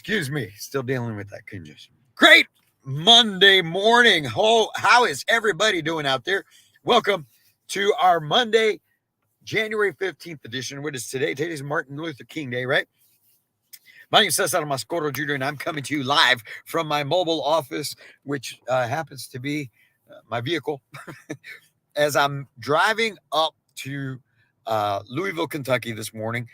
Excuse me, still dealing with that congestion. Great Monday morning. How is everybody doing out there? Welcome to our Monday, January 15th edition. What is today? Today's Martin Luther King Day, right? My name is Cesar Mascoro Jr., and I'm coming to you live from my mobile office, which happens to be my vehicle, as I'm driving up to Louisville, Kentucky this morning,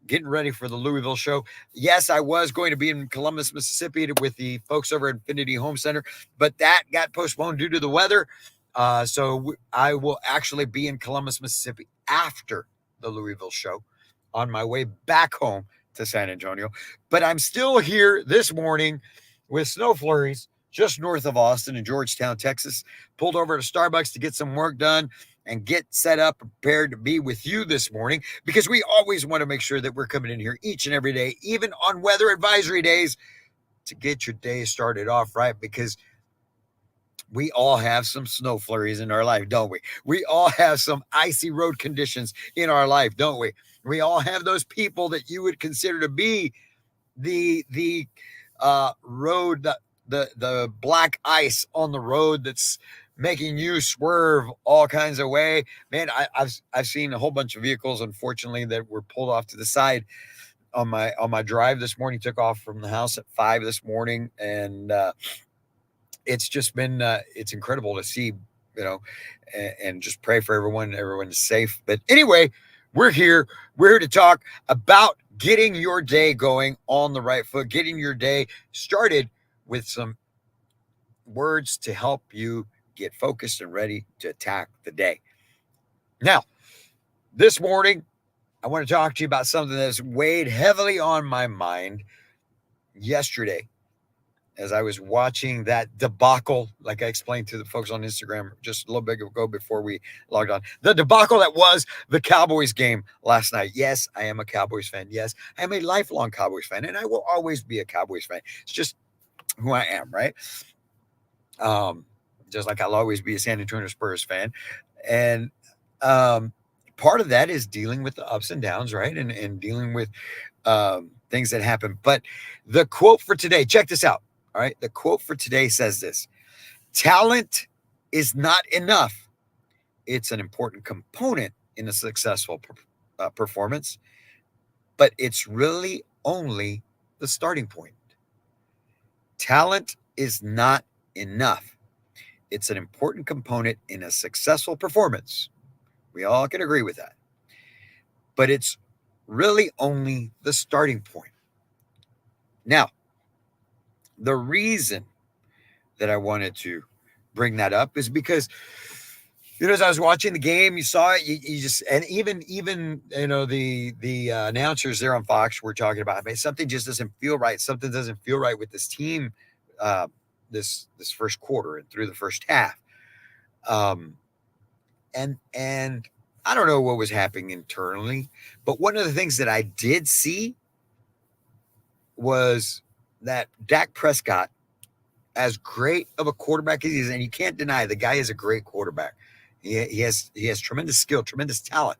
getting ready for the Louisville show. Yes, I was going to be in Columbus, Mississippi with the folks over at Infinity Home Center, but that got postponed due to the weather. So I will actually be in Columbus, Mississippi after the Louisville show on my way back home to San Antonio. But I'm still here this morning with snow flurries just north of Austin in Georgetown, Texas. Pulled over to Starbucks to get some work done and get set up, prepared to be with you this morning, because we always want to make sure that we're coming in here each and every day, even on weather advisory days, to get your day started off right, because we all have some snow flurries in our life, don't we? We all have some icy road conditions in our life, don't we? We all have those people that you would consider to be the road, the black ice on the road that's making you swerve all kinds of way. Man, I've seen a whole bunch of vehicles, unfortunately, that were pulled off to the side on my drive this morning. Took off from the house at 5 this morning, and it's just been it's incredible to see, and just pray for everyone. Everyone's safe. But anyway, we're here to talk about getting your day going on the right foot, getting your day started with some words to help you get focused and ready to attack the day. Now, this morning, I want to talk to you about something that's weighed heavily on my mind yesterday as I was watching that debacle, like I explained to the folks on Instagram just a little bit ago before we logged on. The debacle that was the Cowboys game last night. Yes, I am a Cowboys fan. Yes, I am a lifelong Cowboys fan, and I will always be a Cowboys fan. It's just who I am, right? Just like I'll always be a San Antonio Spurs fan. And part of that is dealing with the ups and downs, right? And dealing with things that happen. But the quote for today, check this out. All right. The quote for today says this: talent is not enough. It's an important component in a successful performance, but it's really only the starting point. Talent is not enough. It's an important component in a successful performance. We all can agree with that. But it's really only the starting point. Now, the reason that I wanted to bring that up is because, as I was watching the game, you saw it, you just, and even the announcers there on Fox were talking about, something just doesn't feel right. Something doesn't feel right with this team this first quarter and through the first half. And I don't know what was happening internally, but one of the things that I did see was that Dak Prescott, as great of a quarterback as he is, and you can't deny the guy is a great quarterback. He has tremendous skill, tremendous talent.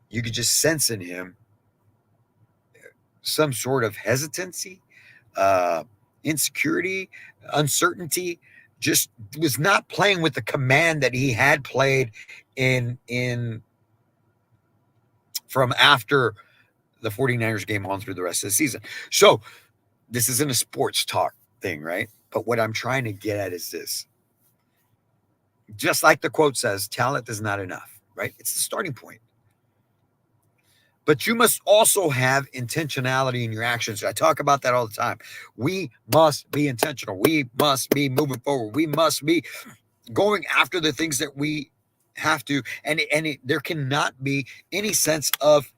You could just sense in him some sort of hesitancy, insecurity, uncertainty. Just was not playing with the command that he had played in from after the 49ers game on through the rest of the season. So this isn't a sports talk thing, right? But what I'm trying to get at is this. Just like the quote says, talent is not enough, right? It's the starting point. But you must also have intentionality in your actions. I talk about that all the time. We must be intentional. We must be moving forward. We must be going after the things that we have to. And there cannot be any sense of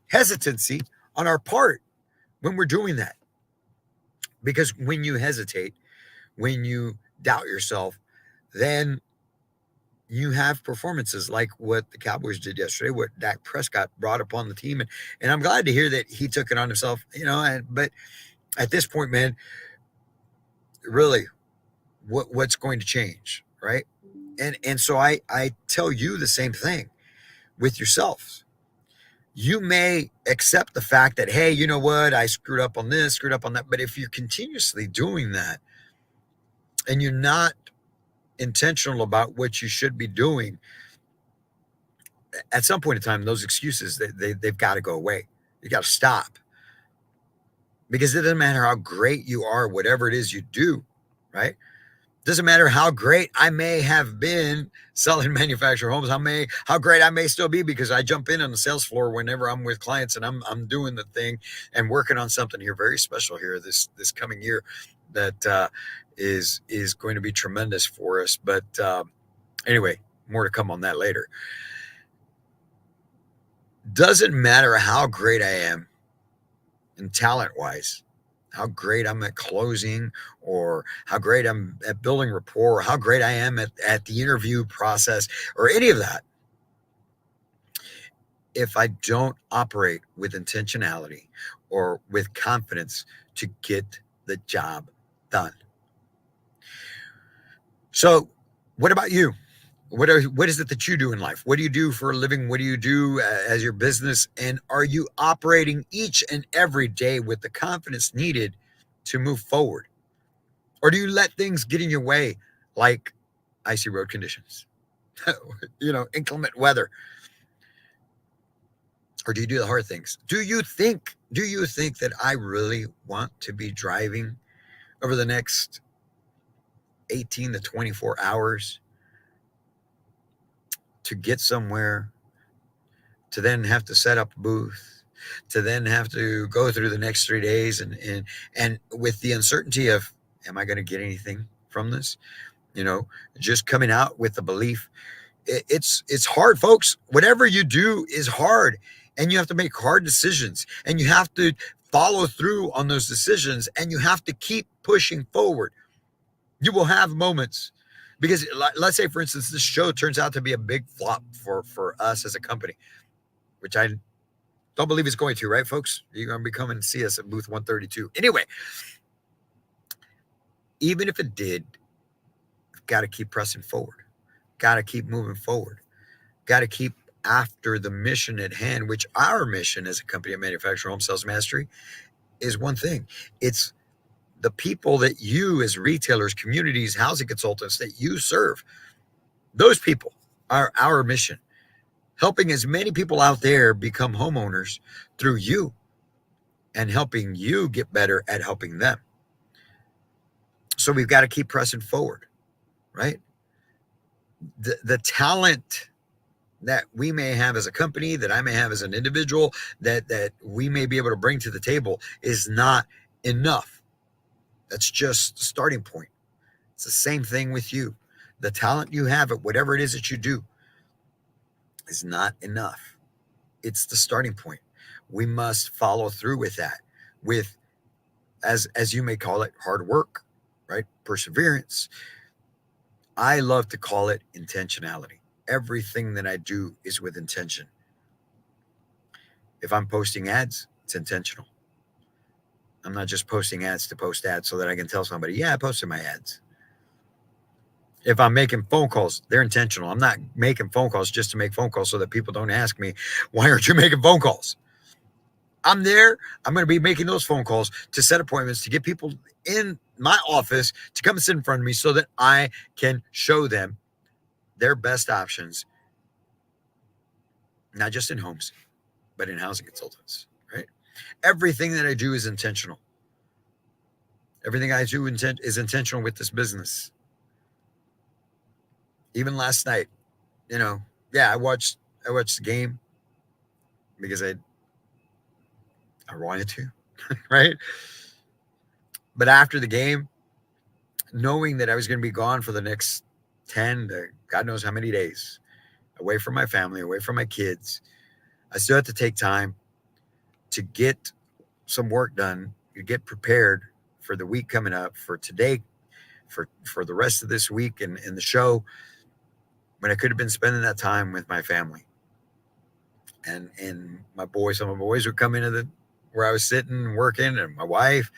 hesitancy on our part when we're doing that. Because when you hesitate, when you doubt yourself, then you have performances like what the Cowboys did yesterday, what Dak Prescott brought upon the team. And I'm glad to hear that he took it on himself, but at this point, man, really, what's going to change, right? And so I tell you the same thing with yourselves. You may accept the fact that, hey, you know what, I screwed up on this, screwed up on that. But if you're continuously doing that and you're not intentional about what you should be doing, at some point in time, those excuses, they've got to go away. You got to stop, because it doesn't matter how great you are, whatever it is you do, right? Doesn't matter how great I may have been selling manufactured homes, how great I may still be, because I jump in on the sales floor whenever I'm with clients and I'm doing the thing and working on something here very special here this coming year that is going to be tremendous for us. But anyway, more to come on that later. Doesn't matter how great I am in talent wise, how great I'm at closing, or how great I'm at building rapport, or how great I am at the interview process, or any of that, if I don't operate with intentionality or with confidence to get the job done. So, what about you? What is it that you do in life? What do you do for a living? What do you do as your business? And are you operating each and every day with the confidence needed to move forward? Or do you let things get in your way, like icy road conditions, inclement weather? Or do you do the hard things? Do you think that I really want to be driving over the next 18 to 24 hours to get somewhere, to then have to set up a booth, to then have to go through the next 3 days and with the uncertainty of, am I going to get anything from this? Just coming out with the belief. It's hard, folks. Whatever you do is hard, and you have to make hard decisions, and you have to follow through on those decisions, and you have to keep pushing forward. You will have moments, because let's say, for instance, this show turns out to be a big flop for us as a company, which I don't believe it's going to, right, folks? You're going to be coming and see us at booth 132. Anyway, even if it did, you've got to keep pressing forward. Got to keep moving forward. Got to keep after the mission at hand, which our mission as a company of Manufactured Home Sales Mastery is one thing. It's the people that you, as retailers, communities, housing consultants, that you serve. Those people are our mission. Helping as many people out there become homeowners through you, and helping you get better at helping them. So we've got to keep pressing forward, right? The talent that we may have as a company, that I may have as an individual, that we may be able to bring to the table is not enough. That's just the starting point. It's the same thing with you. The talent you have at whatever it is that you do is not enough. It's the starting point. We must follow through with that, with, as you may call it, hard work, right? Perseverance. I love to call it intentionality. Everything that I do is with intention. If I'm posting ads, it's intentional. I'm not just posting ads to post ads so that I can tell somebody, yeah, I posted my ads. If I'm making phone calls, they're intentional. I'm not making phone calls just to make phone calls so that people don't ask me, why aren't you making phone calls? I'm there. I'm going to be making those phone calls to set appointments, to get people in my office to come and sit in front of me so that I can show them their best options, not just in homes, but in housing consultants, right? Everything that I do is intentional. Everything I do is intentional with this business. Even last night, I watched the game because I wanted to, right? But after the game, knowing that I was going to be gone for the next 10 to God knows how many days, away from my family, away from my kids, I still had to take time to get some work done, to get prepared for the week coming up, for today, for the rest of this week and the show, when I could have been spending that time with my family. And my boys, some of my boys would come into where I was sitting working, and my wife,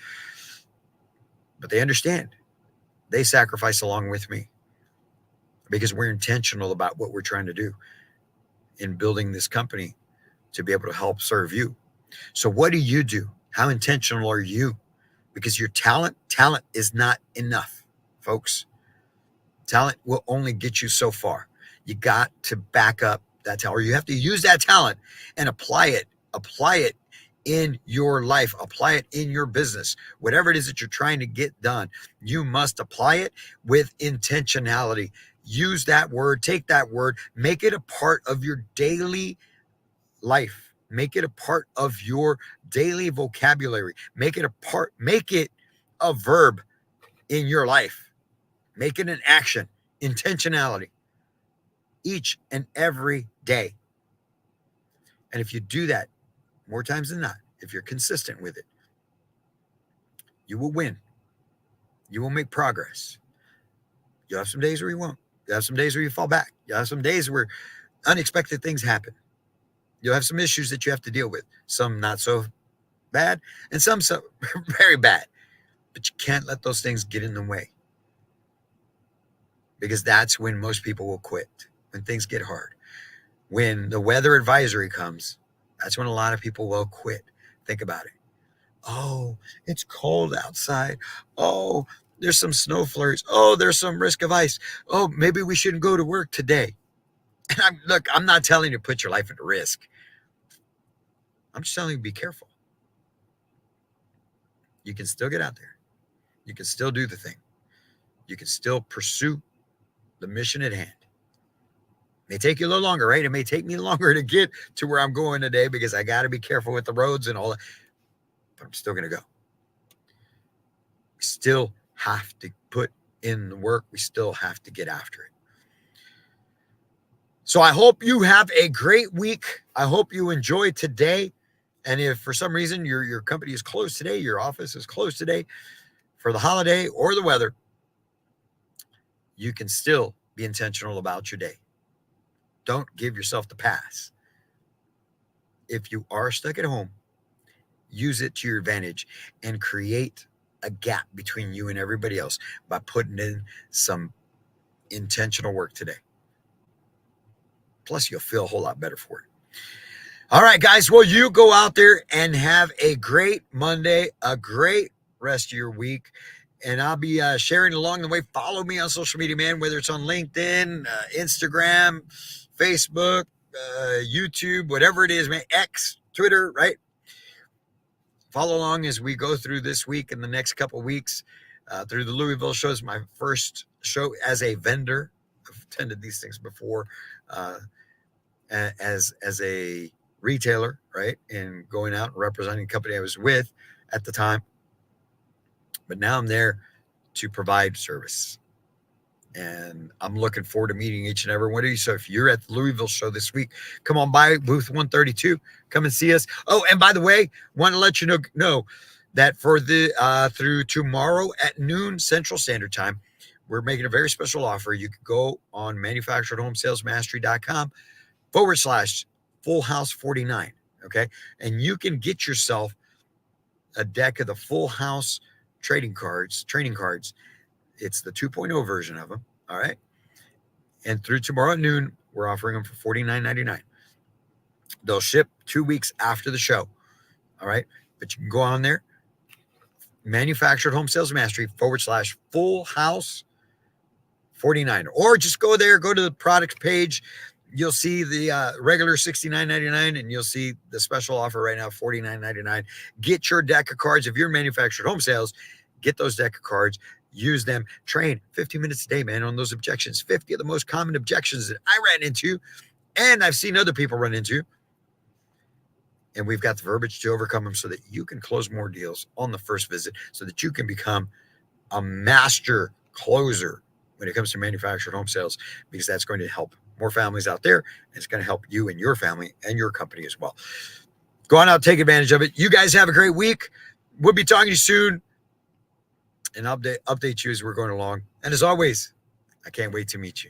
but they understand. They sacrifice along with me because we're intentional about what we're trying to do in building this company to be able to help serve you. So what do? How intentional are you? Because your talent is not enough, folks. Talent will only get you so far. You got to back up that talent, or you have to use that talent and apply it in your life, apply it in your business. Whatever it is that you're trying to get done, you must apply it with intentionality. Use that word, take that word, make it a part of your daily life. Make it a part of your daily vocabulary. Make it a verb in your life. Make it an action, intentionality, each and every day. And if you do that more times than not, if you're consistent with it, you will win. You will make progress. You'll have some days where you won't. You'll have some days where you fall back. You'll have some days where unexpected things happen. You'll have some issues that you have to deal with. Some not so bad and some so very bad. But you can't let those things get in the way. Because that's when most people will quit, when things get hard. When the weather advisory comes, that's when a lot of people will quit. Think about it. Oh, it's cold outside. Oh, there's some snow flurries. Oh, there's some risk of ice. Oh, maybe we shouldn't go to work today. And I'm not telling you to put your life at risk. I'm just telling you to be careful. You can still get out there. You can still do the thing. You can still pursue the mission at hand. It may take you a little longer, right? It may take me longer to get to where I'm going today because I got to be careful with the roads and all that. But I'm still going to go. We still have to put in the work. We still have to get after it. So I hope you have a great week. I hope you enjoy today. And if for some reason your company is closed today, your office is closed today for the holiday or the weather, you can still be intentional about your day. Don't give yourself the pass. If you are stuck at home, use it to your advantage and create a gap between you and everybody else by putting in some intentional work today. Plus, you'll feel a whole lot better for it. All right, guys. Well, you go out there and have a great Monday, a great rest of your week. And I'll be sharing along the way. Follow me on social media, man, whether it's on LinkedIn, Instagram, Facebook, YouTube, whatever it is, man, X, Twitter, right? Follow along as we go through this week and the next couple of weeks through the Louisville shows. My first show as a vendor. I've attended these things before as a retailer, right? And going out and representing the company I was with at the time. But now I'm there to provide service. And I'm looking forward to meeting each and every one of you. So if you're at the Louisville show this week, come on by booth 132. Come and see us. Oh, and by the way, want to let you know that for the through tomorrow at noon Central Standard Time, we're making a very special offer. You can go on manufacturedhomesalesmastery.com/Full House 49. Okay. And you can get yourself a deck of the Full House training cards. It's the 2.0 version of them. All right. And through tomorrow at noon, we're offering them for $49.99. They'll ship 2 weeks after the show. All right. But you can go on there, Manufactured Home Sales Mastery /Full House 49. Or just go there, go to the product page. You'll see the regular $69.99 and you'll see the special offer right now, $49.99. Get your deck of cards. If you're manufactured home sales, get those deck of cards, use them, train 15 minutes a day, man, on those objections. 50 of the most common objections that I ran into and I've seen other people run into. And we've got the verbiage to overcome them so that you can close more deals on the first visit, so that you can become a master closer when it comes to manufactured home sales, because that's going to help more families out there. And it's going to help you and your family and your company as well. Go on out, take advantage of it. You guys have a great week. We'll be talking to you soon and update you as we're going along. And as always, I can't wait to meet you.